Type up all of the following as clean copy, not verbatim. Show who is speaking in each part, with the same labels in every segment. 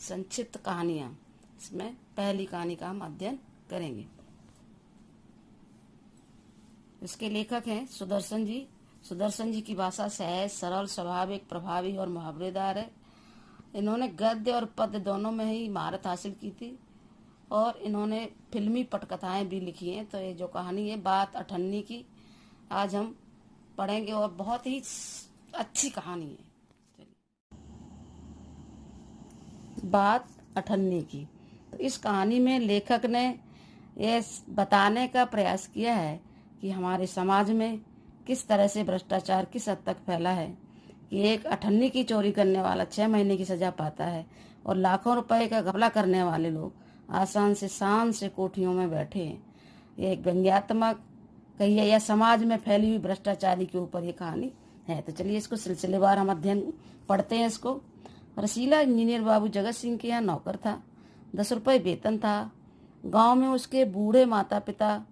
Speaker 1: संक्षिप्त कहानियाँ। इसमें पहली कहानी का हम अध्ययन करेंगे। इसके लेखक हैं सुदर्शन जी। सुदर्शन जी की भाषा सहज, सरल, स्वाभाविक, प्रभावी और मुहावरेदार है। इन्होंने गद्य और पद्य दोनों में ही महारत हासिल की थी और इन्होंने फिल्मी पटकथाएं भी लिखी हैं। तो ये जो कहानी है बात अठन्नी की, आज हम पढ़ेंगे और बहुत ही अच्छी कहानी है। बात अठन्नी की। तो इस कहानी में लेखक ने यह बताने का प्रयास किया है कि हमारे समाज में किस तरह से भ्रष्टाचार किस हद तक फैला है कि एक अठन्नी की चोरी करने वाला 6 महीने की सजा पाता है और लाखों रुपए का घपला करने वाले लोग आसान से शान से कोठियों में बैठे हैं। यह एक व्यंग्यात्मक कहिए या समाज में फैली हुई भ्रष्टाचारी के ऊपर ये कहानी है। तो चलिए इसको सिलसिलेवार हम अध्ययन पढ़ते हैं। इसको रसीला इंजीनियर बाबू जगत सिंह के यहाँ नौकर था। 10 रुपये वेतन था। गांव में उसके बूढ़े माता पिता,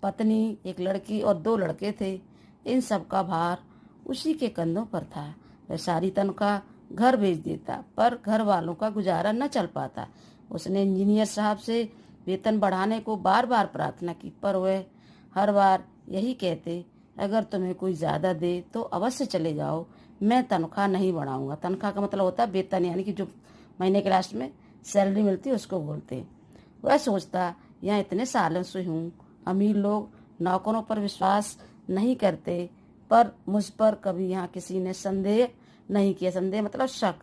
Speaker 1: पत्नी, एक लड़की और 2 लड़के थे। इन सब का भार उसी के कंधों पर था। वह सारी तनख्वाह घर भेज देता, पर घर वालों का गुजारा न चल पाता। उसने इंजीनियर साहब से वेतन बढ़ाने को बार बार प्रार्थना की, पर वह हर बार यही कहते, अगर तुम्हें कोई ज़्यादा दे तो अवश्य चले जाओ, मैं तनख्वाह नहीं बढ़ाऊंगा। तनख्वाह का मतलब होता है वेतन, यानी कि जो महीने के लास्ट में सैलरी मिलती है उसको बोलते। वह सोचता, यहाँ इतने सालों से हूँ, अमीर लोग नौकरों पर विश्वास नहीं करते, पर मुझ पर कभी यहाँ किसी ने संदेह नहीं किया। संदेह मतलब शक।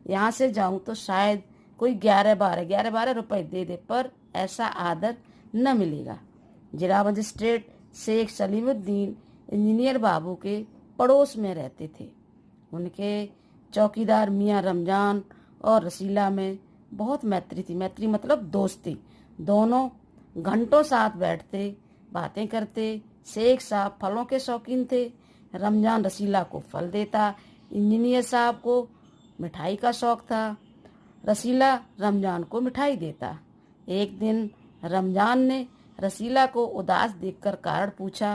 Speaker 1: यहाँ से जाऊँ तो शायद कोई 11-12 रुपए दे दे, पर ऐसा आदर न मिलेगा। जिला मजिस्ट्रेट शेख सलीमुद्दीन इंजीनियर बाबू के पड़ोस में रहते थे। उनके चौकीदार मियाँ रमजान और रसीला में बहुत मैत्री थी। मैत्री मतलब दोस्ती। दोनों घंटों साथ बैठते, बातें करते। शेख साहब फलों के शौकीन थे। रमजान रसीला को फल देता। इंजीनियर साहब को मिठाई का शौक था। रसीला रमजान को मिठाई देता। एक दिन रमजान ने रसीला को उदास देखकर कारण पूछा।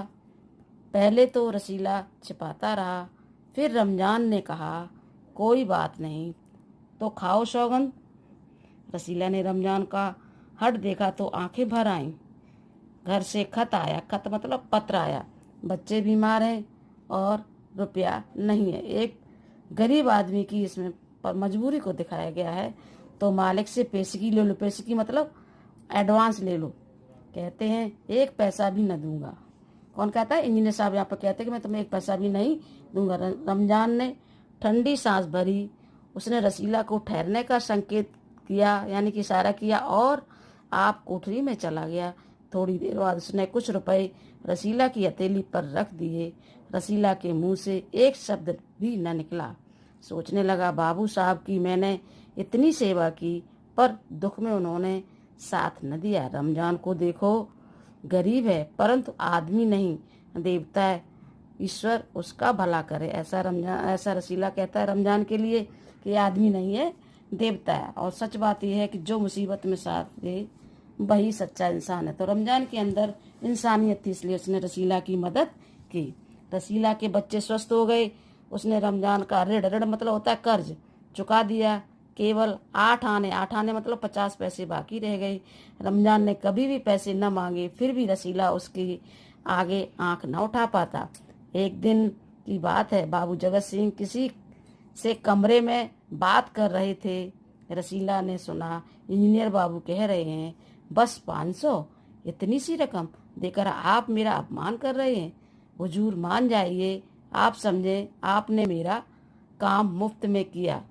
Speaker 1: पहले तो रसीला छिपाता रहा, फिर रमजान ने कहा, कोई बात नहीं, तो खाओ सौगंध। रसीला ने रमजान का हट देखा तो आंखें भर आईं। घर से खत आया। खत मतलब पत्र आया। बच्चे बीमार हैं और रुपया नहीं है। एक गरीब आदमी की इसमें पर मजबूरी को दिखाया गया है। तो मालिक से पेशगी ले लो। पेशगी मतलब एडवांस ले लो। कहते हैं 1 पैसा भी न दूंगा। कौन कहता है? इंजीनियर साहब यहाँ पर कहते हैं कि मैं तुम्हें 1 पैसा भी नहीं दूंगा। रमजान ने ठंडी सांस भरी। उसने रसीला को ठहरने का संकेत किया, यानी कि इशारा किया, और आप कोठरी में चला गया। थोड़ी देर बाद उसने कुछ रुपए रसीला की हथेली पर रख दिए। रसीला के मुंह से एक शब्द भी न निकला। सोचने लगा, बाबू साहब की मैंने इतनी सेवा की, पर दुख में उन्होंने साथ न दिया। रमजान को देखो, गरीब है परंतु आदमी नहीं, देवता है। ईश्वर उसका भला करे। ऐसा रसीला कहता है रमजान के लिए कि आदमी नहीं है, देवता है। और सच बात यह है कि जो मुसीबत में साथ दे वही सच्चा इंसान है। तो रमजान के अंदर इंसानियत थी, इसलिए उसने रसीला की मदद की। रसीला के बच्चे स्वस्थ हो गए। उसने रमजान का ऋण मतलब होता है कर्ज, चुका दिया। केवल 8 आने मतलब 50 पैसे बाकी रह गए। रमजान ने कभी भी पैसे न मांगे, फिर भी रसीला उसके आगे आंख न उठा पाता। एक दिन की बात है, बाबू जगत सिंह किसी से कमरे में बात कर रहे थे। रसीला ने सुना, इंजीनियर बाबू कह रहे हैं, बस 500, इतनी सी रकम देकर आप मेरा अपमान कर रहे हैं। हुजूर मान जाइए, आप समझे आपने मेरा काम मुफ्त में किया।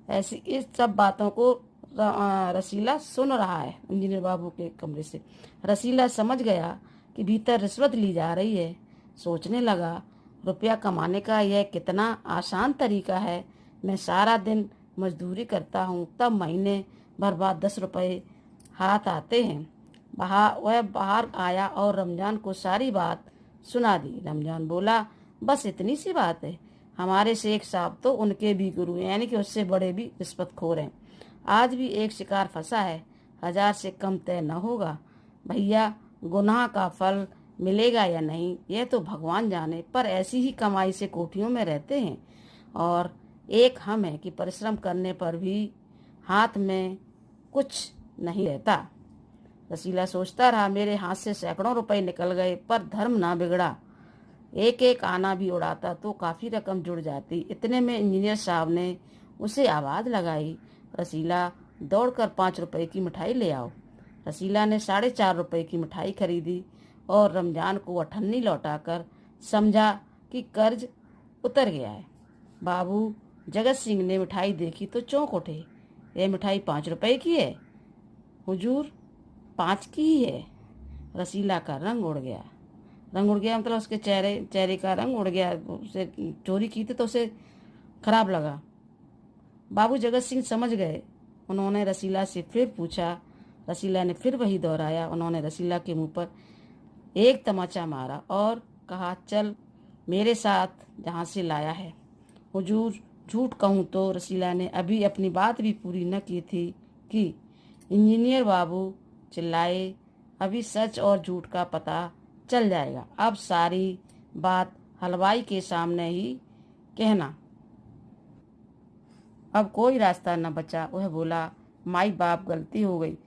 Speaker 1: ऐसी इस सब बातों को रसीला सुन रहा है इंजीनियर बाबू के कमरे से। रसीला समझ गया कि भीतर रिश्वत ली जा रही है। सोचने लगा, रुपया कमाने का यह कितना आसान तरीका है। मैं सारा दिन मजदूरी करता हूँ, तब महीने भर बाद 10 रुपये हाथ आते हैं। वह बाहर आया और रमजान को सारी बात सुना दी। रमजान बोला, बस इतनी सी बात है? हमारे शेख साहब तो उनके भी गुरु हैं, यानी कि उससे बड़े भी रिश्वतखोर हैं। आज भी एक शिकार फंसा है, 1000 से कम तय न होगा। भैया, गुनाह का फल मिलेगा या नहीं यह तो भगवान जाने, पर ऐसी ही कमाई से कोठियों में रहते हैं। और एक हम है कि परिश्रम करने पर भी हाथ में कुछ नहीं रहता। रसीला सोचता रहा, मेरे हाथ से सैकड़ों रुपए निकल गए पर धर्म ना बिगड़ा। एक एक आना भी उड़ाता तो काफ़ी रकम जुड़ जाती। इतने में इंजीनियर साहब ने उसे आवाज़ लगाई, रसीला दौड़कर 5 रुपए की मिठाई ले आओ। रसीला ने 4.5 रुपए की मिठाई खरीदी और रमजान को अठन्नी लौटाकर समझा कि कर्ज उतर गया है। बाबू जगत सिंह ने मिठाई देखी तो चौंक उठे। यह मिठाई 5 रुपए की है हुजूर, 5 की ही है। रसीला का रंग उड़ गया। रंग उड़ गया मतलब उसके चेहरे का रंग उड़ गया। उसे चोरी की थी तो उसे खराब लगा। बाबू जगत सिंह समझ गए। उन्होंने रसीला से फिर पूछा। रसीला ने फिर वही दोहराया। उन्होंने रसीला के मुंह पर एक तमाचा मारा और कहा, चल मेरे साथ जहाँ से लाया है। हुजूर, झूठ कहूँ तो रसीला ने अभी अपनी बात भी पूरी न की थी कि इंजीनियर बाबू चिल्लाए, अभी सच और झूठ का पता चल जाएगा। अब सारी बात हलवाई के सामने ही कहना। अब कोई रास्ता न बचा। वह बोला, माई बाप, गलती हो गई,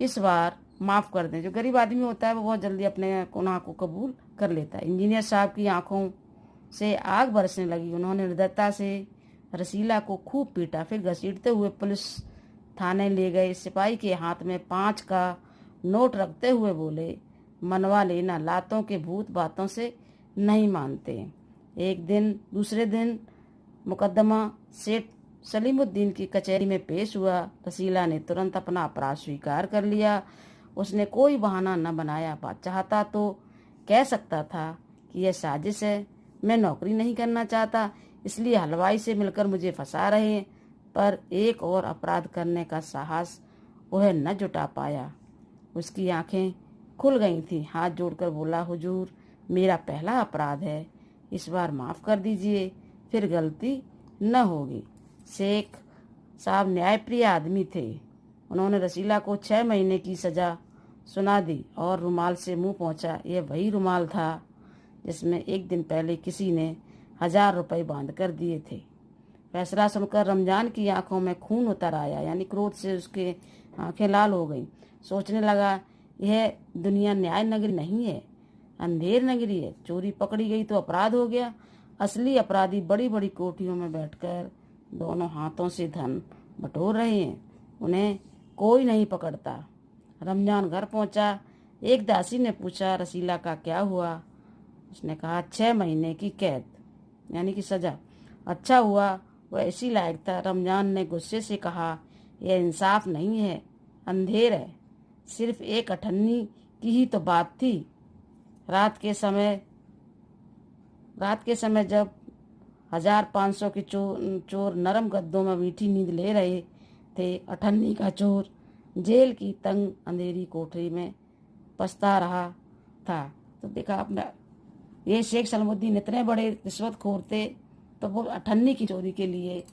Speaker 1: इस बार माफ़ कर दें। जो गरीब आदमी होता है वो बहुत जल्दी अपने गुनाह को कबूल कर लेता है। इंजीनियर साहब की आंखों से आग बरसने लगी। उन्होंने निर्दयता से रसीला को खूब पीटा, फिर घसीटते हुए पुलिस थाने ले गए। सिपाही के हाथ में 5 का नोट रखते हुए बोले, मनवा लेना, लातों के भूत बातों से नहीं मानते। दूसरे दिन मुकदमा सेठ सलीमुद्दीन की कचहरी में पेश हुआ। रसीला ने तुरंत अपना अपराध स्वीकार कर लिया। उसने कोई बहाना न बनाया। चाहता तो कह सकता था कि यह साजिश है, मैं नौकरी नहीं करना चाहता, इसलिए हलवाई से मिलकर मुझे फंसा रहे हैं, पर एक और अपराध करने का साहस वह न जुटा पाया। उसकी आंखें खुल गई थीं। हाथ जोड़कर बोला, हुजूर, मेरा पहला अपराध है, इस बार माफ़ कर दीजिए, फिर गलती न होगी। शेख साहब न्यायप्रिय आदमी थे। उन्होंने रसीला को 6 महीने की सज़ा सुना दी और रुमाल से मुंह पोंछा। यह वही रुमाल था जिसमें एक दिन पहले किसी ने 1000 रुपये बांध कर दिए थे। फैसला सुनकर रमजान की आंखों में खून उतर आया, यानी क्रोध से उसके आंखें लाल हो गईं। सोचने लगा, यह दुनिया न्याय नगरी नहीं है, अंधेर नगरी है। चोरी पकड़ी गई तो अपराध हो गया। असली अपराधी बड़ी बड़ी कोठियों में बैठकर दोनों हाथों से धन बटोर रहे हैं, उन्हें कोई नहीं पकड़ता। रमजान घर पहुंचा। एक दासी ने पूछा, रसीला का क्या हुआ? उसने कहा, 6 महीने की कैद, यानी कि सजा। अच्छा हुआ, वह इसी लायक था। रमजान ने गुस्से से कहा, यह इंसाफ नहीं है, अंधेर है। सिर्फ एक अठन्नी की ही तो बात थी। रात के समय जब 1500 के चोर नरम गद्दों में मीठी नींद ले रहे थे, अठन्नी का चोर जेल की तंग अंधेरी कोठरी में पछता रहा था। तो देखा आपने, ये शेख सलीमुद्दीन इतने बड़े रिश्वतखोर थे, तो वो अठन्नी की चोरी के लिए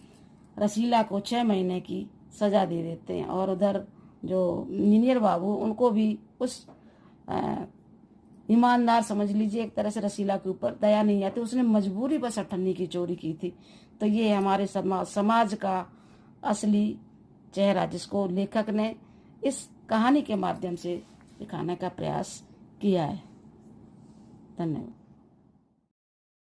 Speaker 1: रसीला को 6 महीने की सज़ा दे देते हैं। और उधर जो इंजीनियर बाबू, उनको भी उस ईमानदार समझ लीजिए एक तरह से रसीला के ऊपर दया नहीं आती। उसने मजबूरी बस अठन्नी की चोरी की थी। तो ये हमारे समाज का असली चेहरा, जिसको लेखक ने इस कहानी के माध्यम से दिखाने का प्रयास किया है। धन्यवाद।